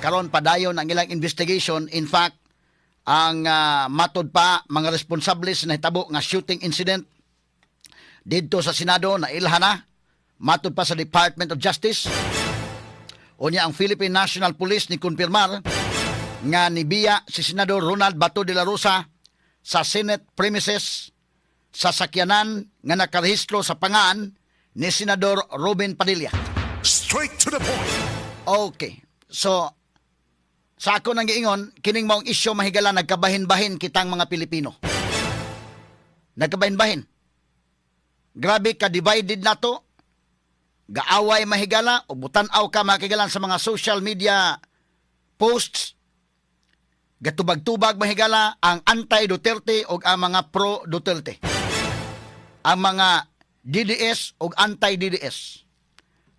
karon padayon ang ilang investigation. In fact, ang matod pa mga responsable sa nahitabo nga shooting incident didto sa Senado na ilhana matod pa sa Department of Justice. Unya ang Philippine National Police ni konfirmar nga nibiya si Senador Ronald Bato de la Rosa sa Senate premises sa sakyanan nga nakarehistro sa pangaan ni Senador Robin Padilla. Straight to the point. Okay. So, sa ako nang giingon, kining maong isyo mahigala nagkabahin-bahin kitang mga Pilipino. Nagkabahin-bahin. Grabe ka divided na to. Gaaway mahigala o butanaw ka makigalan sa mga social media posts. Gatubag-tubag mahigala ang anti-Duterte o ang mga pro-Duterte. Ang mga DDS o anti-DDS.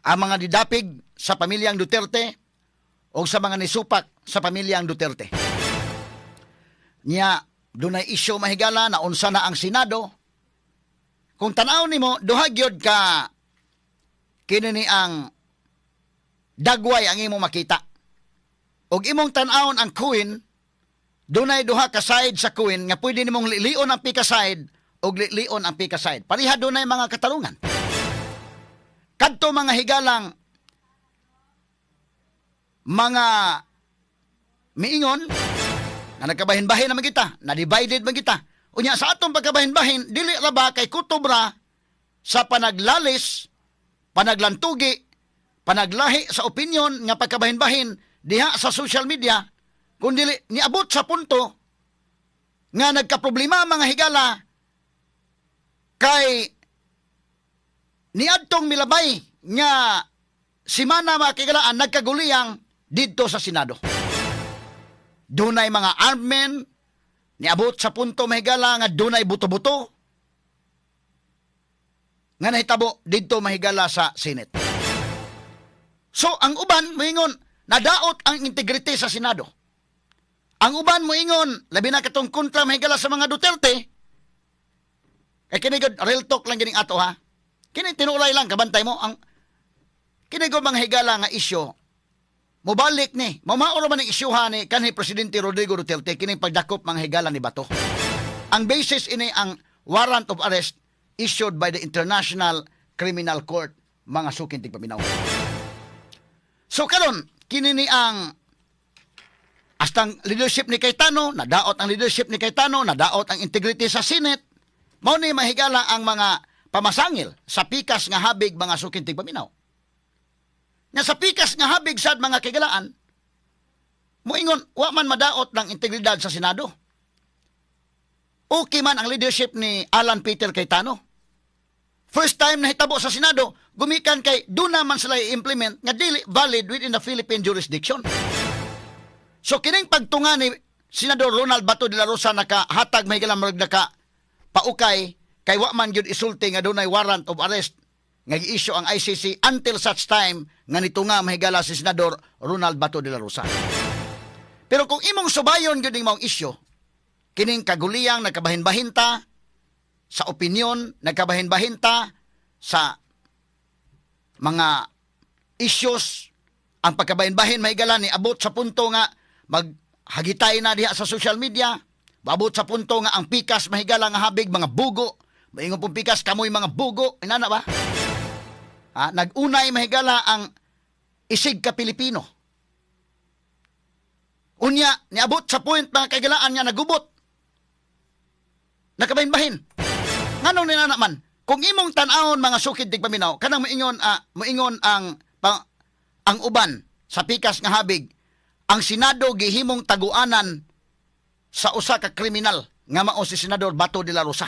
Ang mga didapig sa pamilyang Duterte o sa mga nisupak sa pamilyang Duterte. Nya, dunay isyo mahigala na unsa na ang Senado. Kung tanaw nimo, duhagyod ka kinini ang dagway ang imong makita. Og imong tanawon ang queen, dunay duha ka side sa queen nga pwede nimong lilion ang pika side og lilion ang pika side. Pareha dunay mga katarungan. Kadto mga higalang mga miingon na nagkabahin-bahin naman kita, na divided man kita. Unya sa atong pagkabahin-bahin, dili ra ba kay kutobra sa panaglalis, panaglantugi, panaglahi sa opinion nga pagkabahin-bahin diha sa social media, kundi niabot sa punto nga nagkaproblema mga higala kay niadtong milabay nga simana makigalaan nagkaguliyang didto sa Senado. Dunay mga armed men, niabot sa punto mahigala nga dunay buto-buto nga nahitabo didto mahigala sa Senate. So, ang uban moingon, nadaot ang integrity sa Senado. Ang uban moingon, labi na katong kontra mahigala sa mga Duterte, kay kinigod, real talk lang gining ato ha. Kini tinulay lang, kabantay mo, ang kinigod mga higala nga isyo, mubalik ni, mamaoro man ang isyuha ni kanhi Presidente Rodrigo Duterte kining pagdakop mga higala ni Bato. Ang basis ini ang warrant of arrest issued by the International Criminal Court, mga sukin tigpaminaw. So karon kini ni ang astang leadership ni Cayetano, nadaot ang leadership ni Cayetano, nadaot ang integrity sa Senate. Mao ni mahigala ang mga pamasangil sa pikas nga habig mga sukin tigpaminaw. Nga sa pikas nga habig sad mga kigalaan, moingon, wa man madaot ng integridad sa Senado. Okay man ang leadership ni Alan Peter Cayetano. First time na hitabo sa Senado, gumikan kay duna man sila i-implement nga dili valid within the Philippine jurisdiction. So kining pagtunga ni Senador Ronald Bato de la Rosa nakahatag mahigalang marag naka paukay kay wa man gyud isulti nga dunay warrant of arrest nga gi-issue ang ICC until such time nga nitunga mahigala si Senador Ronald Bato de la Rosa. Pero kung imong subayon gyud ning maong issue, kining kaguliyang nagkabahin-bahinta sa opinion, nagkabahin-bahinta sa mga issues, ang pagkabahin-bahin mahigala ni abot sa punto nga maghagitay na diha sa social media, abot sa punto nga ang pikas mahigala nga habig mga bugo, maingon pong pikas kamoy mga bugo, inana ba? Nag-unay mahigala ang isig ka Pilipino. Unya, niabot sa point mga kagalaan niya nagubot. Nakabahin-bahin. Nganong nila naman, kung imong tanahon mga sukid tigpaminaw, kanang moingon ang uban sa pikas nga habig, ang Senado gihimong taguanan sa usa ka kriminal nga mao si Senador Bato de la Rosa.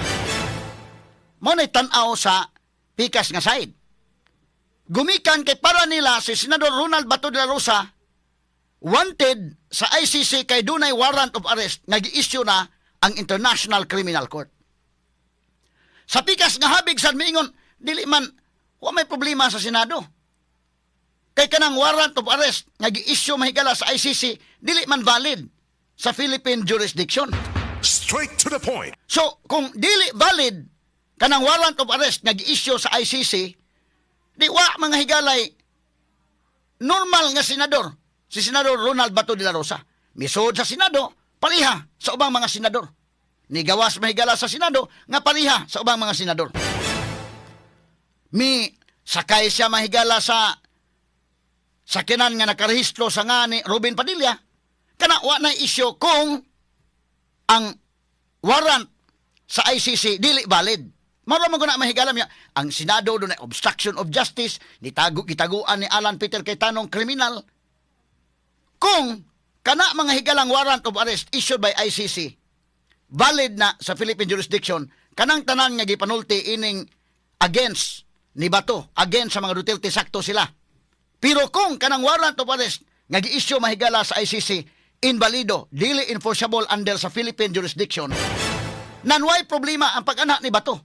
Mao nay tan-aw sa pikas nga side. Gumikan kay para nila si Senador Ronald Bato de la Rosa wanted sa ICC kay dunay warrant of arrest nga gi-issue na ang International Criminal Court. Sa pikas nga habig sad miingon, dili man wa may problema sa Senado. Kay kanang warrant of arrest nga gi-issue mahigala sa ICC dili man valid sa Philippine jurisdiction. Straight to the point. So kung dili valid kanang warrant of arrest nga gi-issue sa ICC, di wa mga higalay normal nga senador si Senador Ronald Bato de la Rosa. Misod sa Senado, paliha sa ubang mga senador. Nigawas mahigala sa Senado, nga paliha sa ubang mga senador. Sakay siya mahigala sa sakyanan nga nakarehistro sa nga ni Robin Padilla, kana wa na isyo kung ang warrant sa ICC dili valid. Mara man guna mahigalam niya ang Senado do na obstruction of justice, gitaguan ni Alan Peter Cayetano kriminal. Kung kana mga higalang warrant of arrest issued by ICC valid na sa Philippine jurisdiction, kanang tanan nga gipanulti ining against ni Bato, against sa mga Duterte, sakto sila. Pero kung kanang warrant of arrest nga gi-issue mahigala sa ICC invalido, dili enforceable under sa Philippine jurisdiction, nanway problema ang pag-anak ni Bato.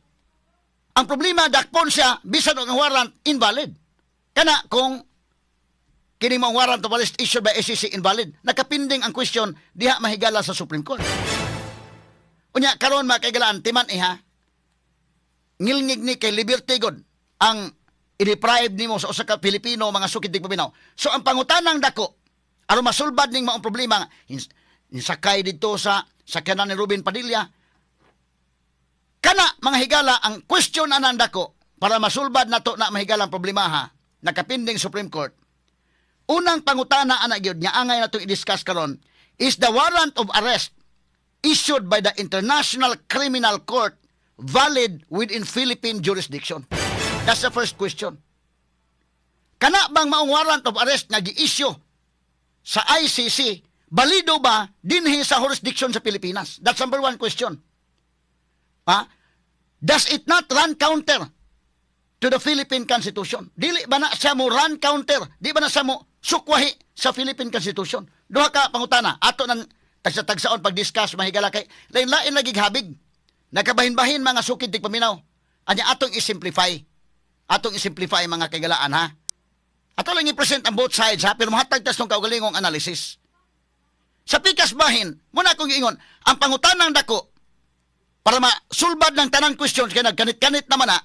Ang problema, dakpon siya, bisan ang warrant invalid. Kana kung kini mong warrant of arrest issued by ICC invalid, nakapinding ang question diha mahigala sa Supreme Court. Unya, karon mga kaigalaan, timan iha, ngilngig ni kay Liberty God, ang i-deprive nimo sa usa ka Pilipino mga sukid dig paminaw. So ang pangutanang dako aron masulbad ning maong problema sakay dito sa sakyanan ni Robin Padilla, kana mga higala ang question anan dako para masulbad nato na mahigalang problema ha nakapinding Supreme Court. Unang pangutana ana gyud nga angay nato i-discuss karon is the warrant of arrest issued by the International Criminal Court valid within Philippine jurisdiction? That's the first question. Kana bang maong warrant of arrest nga gi-issue sa ICC, balido ba dinhi sa jurisdiction sa Pilipinas? That's number one question. Does it not run counter to the Philippine Constitution? Dili ba na siya mo run counter? Di ba na siya mo sukwahi sa Philippine Constitution? Duha ka pangutana. Ato ng tagsa-tagsaon pag-discuss mahigala kay lain-lain lagi habig. Nakabahin-bahin mga sukid tig paminaw. Anya atong i-simplify. Atong i-simplify mga kagalaan ha. Ato lang i-present ang both sides ha, pero mahatag tas ng kaugalingong analysis. Sa pikas bahin, muna akong giingon, ang pangutanang dako, para masulbad ng tanang questions, kaya nagkanit-kanit naman na,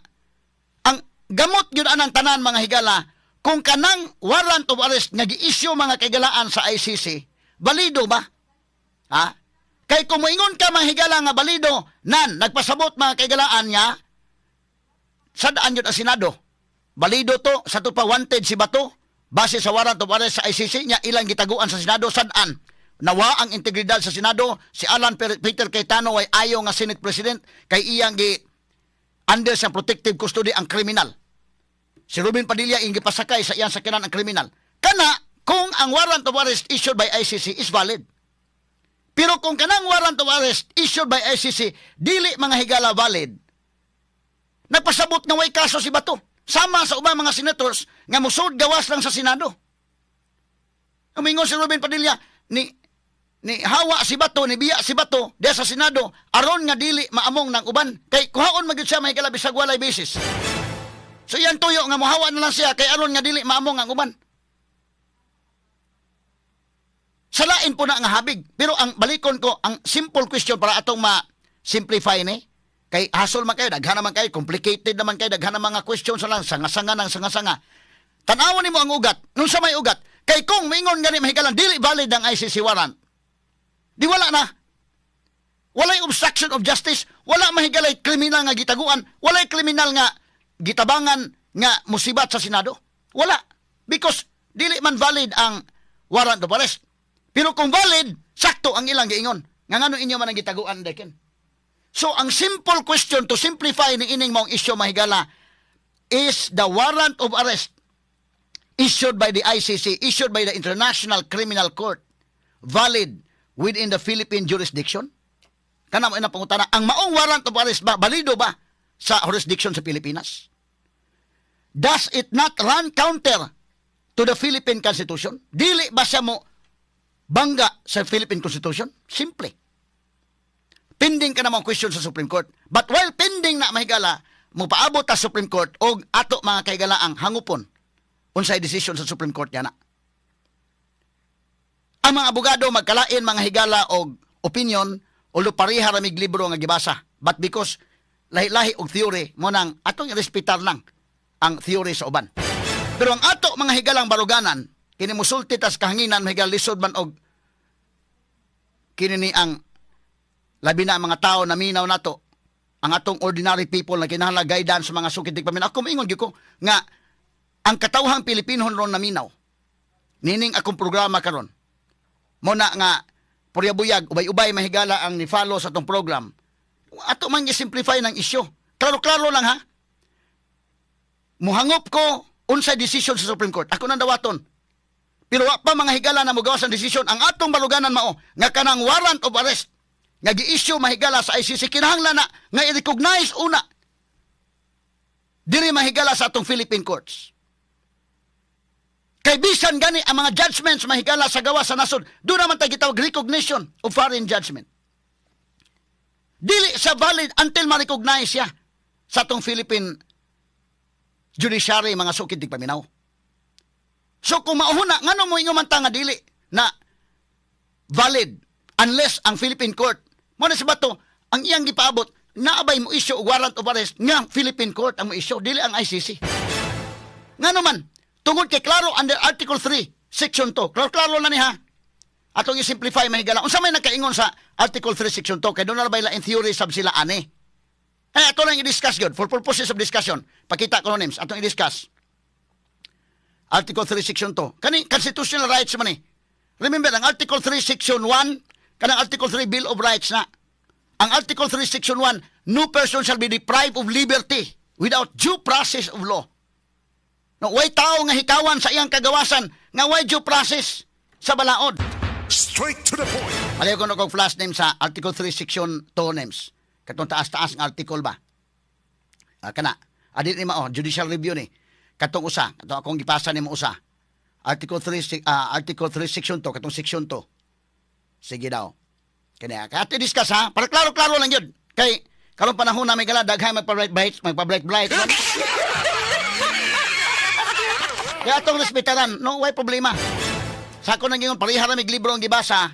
ang gamot yun anang tanan mga higala, kung kanang warrant of arrest nga gi-issue mga kagalaan sa ICC, balido ba? Ha? Kay kung moingon ka mga higala nga balido, nagpasabot mga kagalaan niya, sadaan yun ang Senado. Balido to, sa to pa wanted si Bato, base sa warrant of arrest sa ICC niya, ilang gitaguan sa Senado, sadaan. Nawa ang integridad sa Senado, si Alan Peter Cayetano ay ayaw nga Senate President, kay iyang under sa protective custody ang kriminal. Si Robin Padilla ing gipasakay sa iyang sakyanan ang kriminal. Kana, kung ang warrant of arrest issued by ICC is valid. Pero kung kanang warrant of arrest issued by ICC, dili mga higala valid, nagpasabot nga way kaso si Bato. Sama sa ubang mga senators nga musod gawas lang sa Senado. Umingon si Robin Padilla, ni hawa si Bato, ni biya si Bato, diya sa Senado, aron nga dili maamong ng uban. Kay kuhaon magyud siya mahigala bisag walay basis. So yan tuyo nga muhawa na lang siya, kay aron nga dili maamong ang uban. Salain po na nga habig. Pero ang balikon ko, ang simple question para atong ma-simplify ni, kay hasol man kayo, daghan naman kayo, complicated naman kayo, daghan naman mga questions lang, sanga-sanga ng sanga-sanga. Tanawon nimo ang ugat, nung sa may ugat, kay kung mingon gani mahigalan, dili valid ang ICC warrant. Di wala na. Walay obstruction of justice, wala mahigalay kriminal nga gitaguan, walay kriminal nga gitabangan nga musibat sa Senado. Wala. Because dili man valid ang warrant of arrest. Pero kung valid, sakto ang ilang giingon. Nga ngano inyo man ang gitaguan, Deken? So, ang simple question to simplify ni ining mong issue mahigala is the warrant of arrest issued by the ICC, issued by the International Criminal Court, valid within the Philippine jurisdiction? Kana mo ina pangutana, ang maong warrant of arrest ba, balido ba sa jurisdiction sa Pilipinas? Does it not run counter to the Philippine Constitution? Dili ba siya mo bangga sa Philippine Constitution? Simple. Pending ka namang question sa Supreme Court. But while pending na mahigala, mo paabot sa Supreme Court o ato mga kaigala ang hangupon unsay decision sa Supreme Court niya na. Ang mga abogado magkalain mga higala og opinion o pariha ramig libro nga gibasa. But because lahi-lahi og theory mo nang atong irespetar lang ang theory sa uban. Pero ang ato mga higalang baruganan, kini musulti tas kahanginan mahigala lisod man og kini ni ang labi na mga tao na minaw nato ang atong ordinary people na kinahanglan guidance sa mga sukitig paminaw. Ako moingon gyud ko nga ang katawhang Pilipino ron na minaw. Nining akong programa karon. Mo na nga puryabuyag ubay-ubay mahigala ang ni-follow sa atong program. Ato man gi-simplify ng isyu. Klaro-klaro lang ha. Muhangop ko unsay decision sa Supreme Court. Ako nang dawaton. Pero wa pa mga higala na mogawas ang desisyon. Ang atong baluganan mao nga kanang warrant of arrest nga gi-issue mahigala sa ICC kinahanglan na nga i-recognize una diri mahigala sa atong Philippine courts. Kay bisan gani ang mga judgments mahigala sa gawa sa nasod, doon naman tayo gitawag recognition of foreign judgment. Dili sa valid until ma-recognize siya sa atong Philippine judiciary mga sukid tig paminaw. So kung mauhuna, ngano mo ingon man ta nga dili na valid unless ang Philippine court mo na sa bato ang iyang gipaabot naabay mo issue og warrant of arrest nga Philippine court ang mo issue dili ang ICC. Ngano man tungod kay klaro under Article 3 Section 2. Klaro na ni ha. Atong i-simplify mahigala. Unsa may nakaingon sa Article 3 Section 2 kay doon na ba in theory sab sila ani. Ay ato lang i-discuss gyud for purposes of discussion. Pakita ko no names atong i-discuss. Article 3 Section 2. Kani constitutional rights man ni. Remember ang Article 3 Section 1 kanang Article 3 Bill of Rights na. Ang Article 3 Section 1, no person shall be deprived of liberty without due process of law. No, way tao nga hikawan sa iyang kagawasan nga way due process sa balaod. Straight to the point. Alayo ko na kong flash name sa Article 3 Section 2 names. Katong taas-taas ng article ba? Kana. Adit ni mao, judicial review ni. Katong usa, katong akong gipasa nimo usa. Article 3 Section 2, katong Section 2. Sige daw. Kaya ati discuss ha, para klaro-klaro lang yun. Kay karong panahon na may gala daghay magpa-blight. Kaya atong respetaran, no way problema. Sa ako nang ingon parihar mig libro ang gibasa.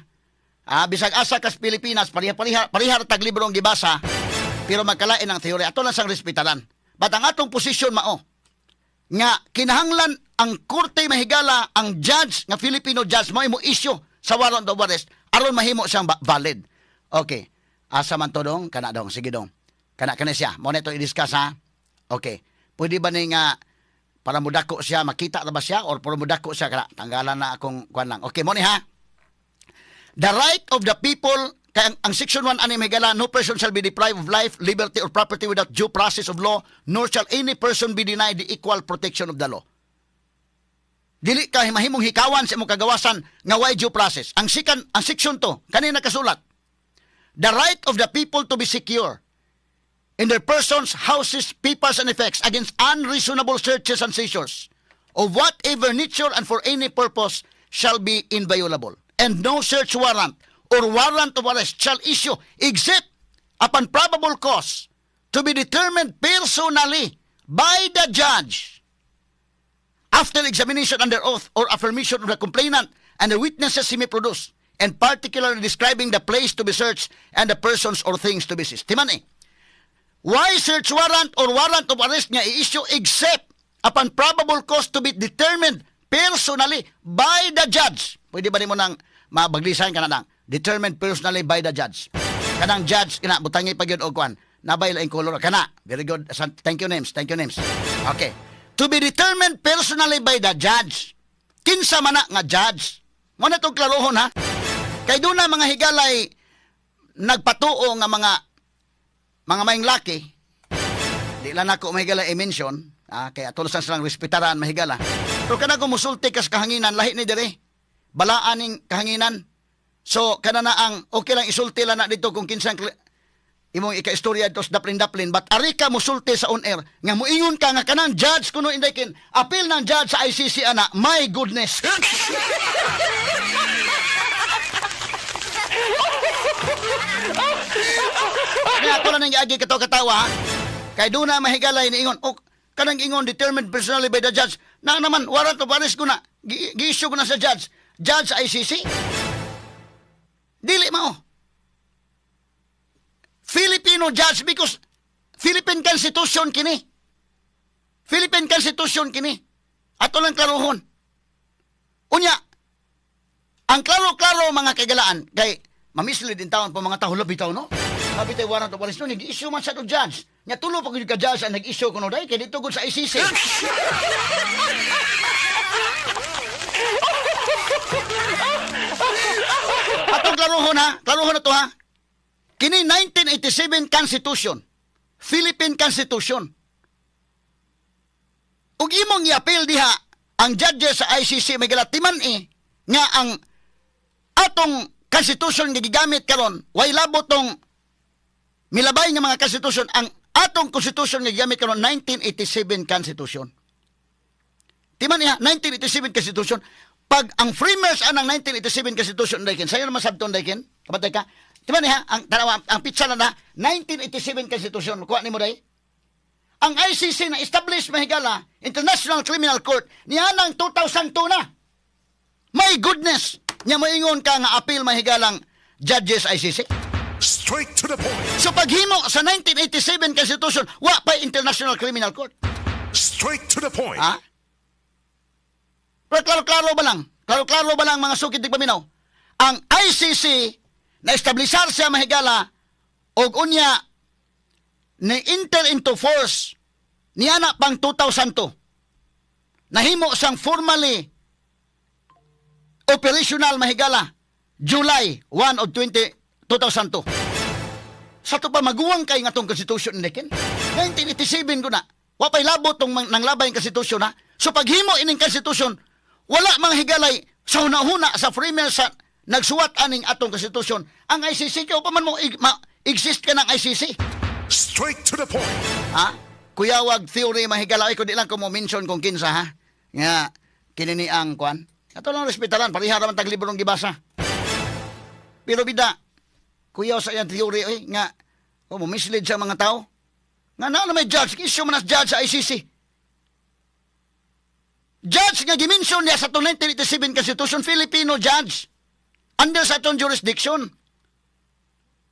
Bisag asa kas Pilipinas, parihar tag libro ang gibasa. Pero magkalain ang teorya. Ato lang sang respetaran. But ang atong posisyon mao nga kinahanglan ang korte mahigala ang judge nga Filipino judge mo issue sa warrant of arrest aron mahimo siyang valid. Okay. Asa man to dong? Kana dong. Sige dong. Kana siya. Mo neto i-discuss ha. Okay. Pwede ba ni nga para mudako siya makita na ba siya or para mudako siya kana tanggalan na akong kuan lang. Okay mo ni ha. The right of the people kay ang section 1 ani mahigala no person shall be deprived of life, liberty or property without due process of law, nor shall any person be denied the equal protection of the law. Dili ka mahimong hikawan sa imong kagawasan nga way due process. Ang section 2 kanina kasulat. The right of the people to be secure in their persons, houses, papers, and effects against unreasonable searches and seizures of whatever nature and for any purpose shall be inviolable. And no search warrant or warrant of arrest shall issue except upon probable cause to be determined personally by the judge after examination under oath or affirmation of the complainant and the witnesses he may produce, and particularly describing the place to be searched and the persons or things to be seized. Timan eh. Why search warrant or warrant of arrest nga i-issue except upon probable cause to be determined personally by the judge? Pwede ba mo nang mabaglisan ka na lang? Determined personally by the judge. Kanang judge, butangi pag yun o kuan. Nabay laing kolor. Kana. Very good. Thank you names. Okay. To be determined personally by the judge. Kinsa man na nga judge. Muna itong klarohon ha. Kay doon na mga higalay nagpatuo nga mga mayong laki. Di lang ako mahigala i-mention. Kaya tulusan silang respetaran mahigala. Pero kana kung musulti kas kahanginan, lahi ni dire. Balaan ning kahanginan. So, kana na ang okay lang isulti lang na dito kung kinsang imong ika-istorya ito sa daplin-daplin. But ari ka musulti sa on-air nga muingon ka nga kanang judge kuno inday kin appeal ng judge sa ICC ana. My goodness. Kaya ako lang nang iagi katawa. Kay doon na mahigalay ni ingon. Kanang ingon determined personally by the judge. Na naman, warrant of arrest ko na. Gi-issue ko na sa judge. Judge sa ICC? Dili mao. Filipino judge because Philippine Constitution kini. Philippine Constitution kini. Ato lang klarohon. Unya, ang klaro-klaro mga kagalaan, kay mamislead din taon po mga tahulab bitaw, no? Sabi tayo warrant of arrest, no? Nag-issue man sa to judge. Nya tulo pa ko yung ka-judge ang nag-issue ko, no? Dahil kaya dito sa ICC. Atong klarohon ha, klarohon na to ha. Kini 1987 Constitution, Philippine Constitution. Ug imong i-appeal diha ang judges sa ICC may galatiman nga ang atong Constitution nga gigamit karon way labot tong milabay nga mga Constitution ang atong Constitution nga gigamit karon 1987 Constitution. Timan niya 1987 Constitution pag ang framers anang 1987 Constitution daykin sayo naman sabton daykin kabatay ka timan niya ang tanawa ang pitsa na 1987 Constitution kuha nimo day ang ICC na establish mahigala International Criminal Court niya nang 2002 na. My goodness! Nya moingon ka nga appeal mahigalang judges ICC. Straight to the point. So paghimo sa 1987 Constitution, wa pa International Criminal Court. Straight to the point. Ha? Pero klaro-klaro ba lang? Klaro-klaro ba lang mga sukid di paminaw? Ang ICC na establisar siya mahigala og unya ni enter into force niya na pang 2002. Nahimo sang formally operational mahigala July 1 of 2002. Sa to pa maguwang kay nga tong constitution nikin. 1987 ko na. Wa pay labot tong nanglabay ang constitution na. So paghimo ining constitution, wala mang higalay sa hunahuna sa framers sa nagsuwat aning atong constitution. Ang ICC kay pa man mo exist ka ng ICC. Straight to the point. Ha? Kuyawag theory mahigala ay ko di lang ko mo mention kung kinsa ha. Nga kinini ang kwan. Ato lang respetalan pariha ra man tag librong gibasa. Pero bida kuyaw sa iyang theory nga mo mislead sa mga tao. Nga na may judge, issue man as judge sa ICC. Judge nga gimension niya sa 1987 Constitution, Filipino judge. Under sa atong jurisdiction.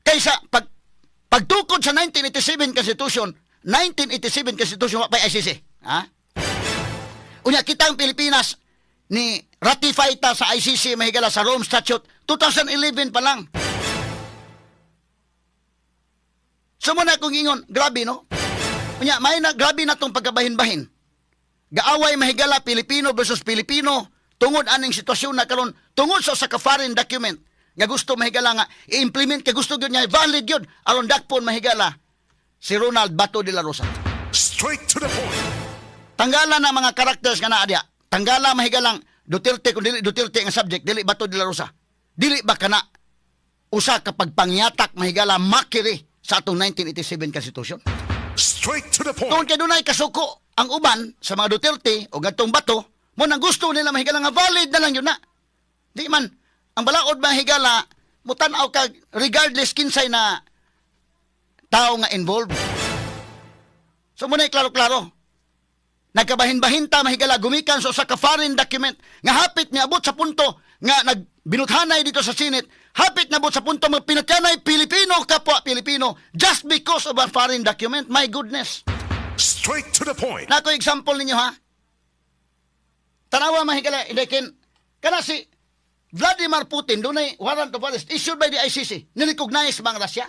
Kaysa pagtukod sa 1987 Constitution, 1987 Constitution wa pa ICC. Ha? Unya kita ang Pilipinas ni ratify ta sa ICC mahigala sa Rome Statute 2011 pa lang. So muna kong ingon, grabe no? Unya, may na grabe na tong pagkabahin-bahin. Gaaway mahigala Pilipino versus Pilipino tungod aning sitwasyon na karon tungod sa foreign document nga gusto mahigala nga i-implement kay gusto gyud niya valid gyud aron dakpon mahigala si Ronald Bato de la Rosa. Straight to the point. Tanggalan na mga characters nga naa diha. Tanggala mahigalang Duterte kung dili Duterte nga subject, dili Bato de la Rosa. Dili ba kana usa ka pagpangyatak mahigala makiri sa atong 1987 Constitution? Straight to the point. Tungod kay dunay kasuko ang uban sa mga Duterte o gatong Bato, mo nang gusto nila mahigala nga valid na lang yun na. Di man ang balaod mahigala mutan-aw ka regardless kinsay na tao nga involved. So muna klaro-klaro. Nagkabahin-bahin ta mahigala gumikan sa foreign document nga hapit niabot sa punto nga nagbinuthanay dito sa Senate, hapit niabot sa punto magpinatyanay Pilipino kapwa Pilipino just because of a foreign document. My goodness. Straight to the point. Nako example ninyo ha. Tanawa mahigala idakin kana si Vladimir Putin dunay warrant of arrest issued by the ICC. Nirecognize ba ang Russia?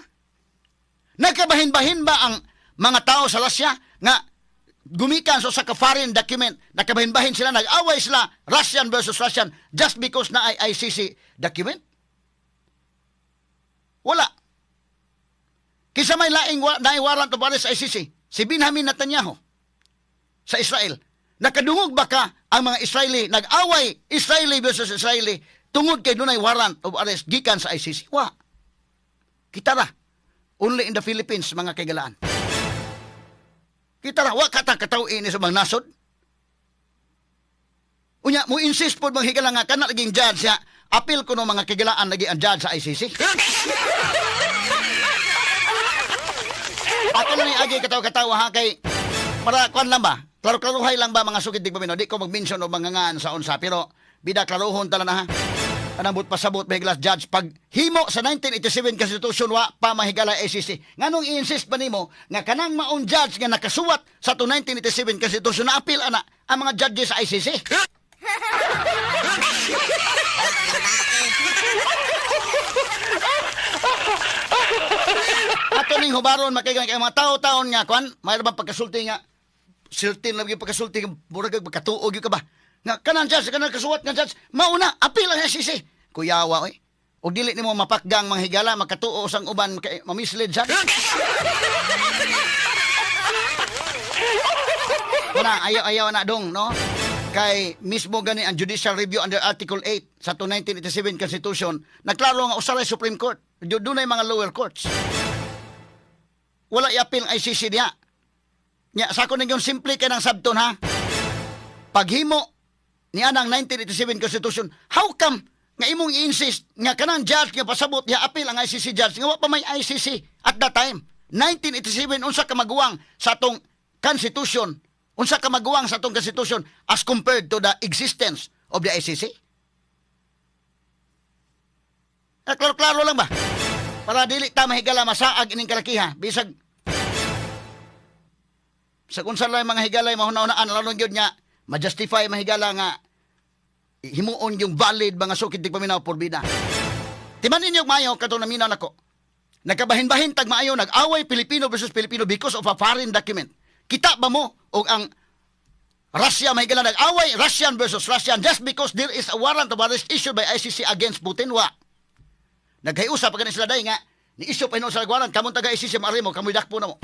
Nagkabahin-bahin ba ang mga tao sa Russia nga gumikan sa foreign document, nakabahin-bahin sila, nag-away sila, Russian versus Russian, just because na ay ICC document? Wala. Kisa may laing warrant of arrest sa ICC, si Benjamin Netanyahu sa Israel. Nakadungog ba ka ang mga Israeli, nag-away Israeli versus Israeli, tungod kay dunay warrant of arrest gikan sa ICC? Wa. Kita ra. Only in the Philippines, mga kagalaan. Kita ra, wa kataw-ini sa mga nasod. Unya, mo insist po bang higala nga kana naging judge siya, appeal ko no mga kagalaan lagi ang judge sa ICC. Ako lang agi kataw-kataw ha kay para kuan lang ba? Klaro-klaruhay lang ba mga sukid digpamino? Di ko mag-mention o mga ngaan sa unsa pero bida klaruhon tala na ha. Anambot pasabot mahigala judge pag himo sa 1987 Constitution wa pa mahigala ICC. Nganong i-insist ba nimo nga kanang maong judge nga nakasuwat sa 1987 Constitution na appeal ana ang mga judges sa ICC? Ato ning hubaron makaigan kay mga tao-taon nga kwan, may ba pagkasulti nga certain lagi pagkasulti murag pagkatuog gyud ka ba? Nga kanan judge, kanan kasuwat nga judge, mauna apil ang SCC. Kuyawa oy. Og dili nimo mapakgang mga higala makatuo sang uban kay mamislead judge. Wala, ayaw na dong, no? Kay mismo gani ang judicial review under Article 8 sa 1987 Constitution, nagklaro nga usaray Supreme Court. Dunay mga lower courts. Wala i-appeal ang ICC niya. Nya, sa ko yung simple kay ng sabton ha. Paghimo niya ng 1987 Constitution, how come nga imong i-insist nga kanang judge nga pasabot niya appeal ang ICC judge nga wa pa may ICC at that time. 1987 unsa ka maguwang sa atong Constitution, unsa ka maguwang sa atong Constitution as compared to the existence of the ICC? Klaro-klaro lang ba? Para dili ta mahigala masaag ining kalakiha. Bisag sa kung saan lang mga higalay mahuna-hunaan, lalo yun nga, ma-justify mahigala nga himuon yung valid mga sukid di paminaw porbida. Timan ninyo mayo, katong naminaw nako. Nagkabahin-bahin tag maayo, nag-away Pilipino versus Pilipino because of a foreign document. Kita ba mo o ang Russia mahigala nag-away, Russian versus Russian, just because there is a warrant of arrest issued by ICC against Putin, wa? Nagkayusa pa kanin sila day nga, ni-issue pa hinuon sa nagwaran, kamong taga-ICC marimo, kamoy dakpo na mo.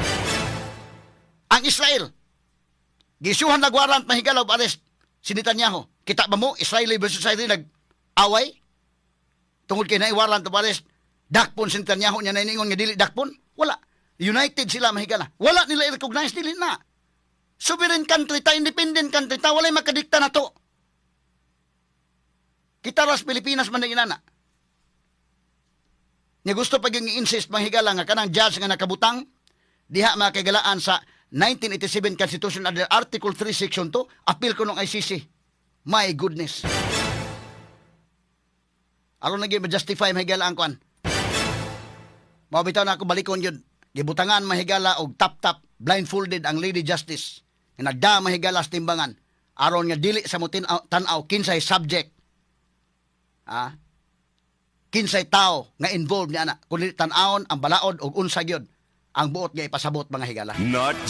Ang Israel, gisuhan nagwaran mahigala of arrest, si Netanyahu. Kita ba mo, Israeli versus Israeli nag-away? Tungod kay na-warrant of arrest, dakpon si Netanyahu niya na iningon nga dili dakpon? Wala. United sila mahigala. Wala nila i-recognize, dili na. Sovereign country ta, independent country ta, walay makadikta na to. Kita ras Pilipinas man na inana. Nga gusto pag yung insist mahigala nga kanang judge nga nakabutang, diha makagalaan sa 1987 Constitution under Article 3 Section 2, appeal ko ng ICC. My goodness. Aron lagi ma-justify mahigala ang kwan. Mabitaw na ako balikon yun. Gibutangan mahigala og tap-tap, blindfolded ang Lady Justice. Nga nagda mahigala sa timbangan. Aron nga dili sa mutin tanaw kinsay subject. Kinsay tao nga involved niya na. Kung tan-awon ang balaod og unsa gyud ang buot nga ipasabot mga higala. Not